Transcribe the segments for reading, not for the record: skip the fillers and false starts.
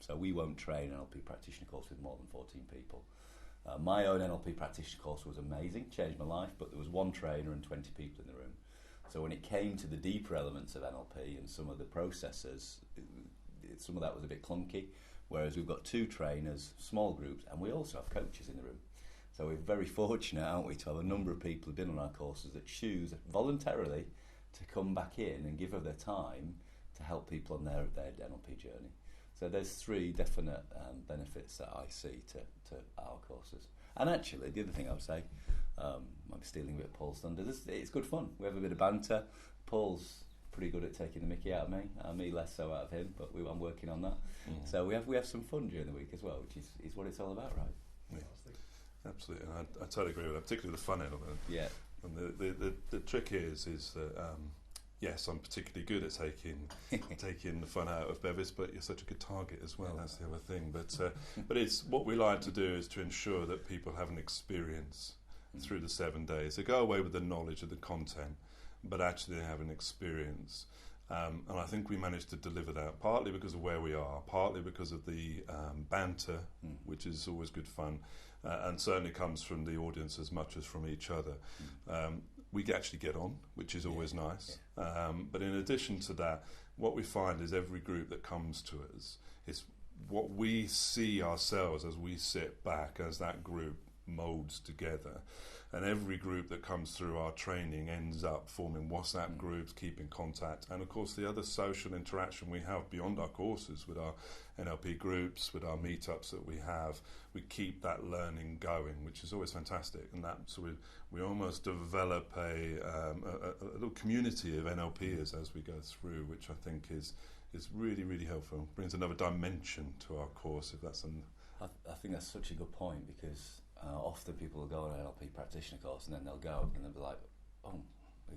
So we won't train an NLP practitioner course with more than 14 people. My own NLP practitioner course was amazing, changed my life, but there was one trainer and 20 people in the room. So when it came to the deeper elements of NLP and some of the processes, some of that was a bit clunky, whereas we've got 2 trainers, small groups, and we also have coaches in the room. So we're very fortunate, aren't we, to have a number of people who've been on our courses that choose voluntarily to come back in and give of their time to help people on their NLP journey. So there's 3 definite benefits that I see to our courses. And actually, the other thing I would say, I'm stealing a bit of Paul's thunder, it's good fun. We have a bit of banter. Paul's pretty good at taking the mickey out of me, me less so out of him, but I'm working on that. So we have some fun during the week as well, which is what it's all about, right? Yeah. Absolutely, and I totally agree with that, particularly the fun element. Yeah. And the trick is that yes, I'm particularly good at taking the fun out of Bevis, but you're such a good target as well. That's the other thing. But it's what we like to do is to ensure that people have an experience through the 7 days. They go away with the knowledge of the content, but actually they have an experience. And I think we managed to deliver that, partly because of where we are, partly because of the banter, which is always good fun, and certainly comes from the audience as much as from each other. We actually get on, which is always nice. But in addition to that, what we find is every group that comes to us is what we see ourselves as we sit back as that group molds together. And every group that comes through our training ends up forming WhatsApp groups, keeping contact, and of course the other social interaction we have beyond our courses with our NLP groups, with our meetups that we have, we keep that learning going, which is always fantastic. And that so we almost develop a little community of NLPers as we go through, which I think is really, really helpful. Brings another dimension to our course, if that's I think that's such a good point, because often people will go on an NLP practitioner course and then they'll go and they'll be like, oh,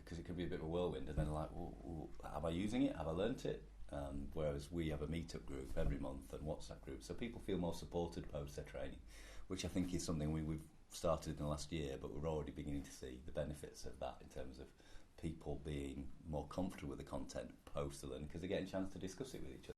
because it can be a bit of a whirlwind, and then they're like, well, am I using it? Have I learnt it? Whereas we have a meetup group every month and WhatsApp group, so people feel more supported post their training, which I think is something we've started in the last year, but we're already beginning to see the benefits of that in terms of people being more comfortable with the content post the learning, because they're getting a chance to discuss it with each other.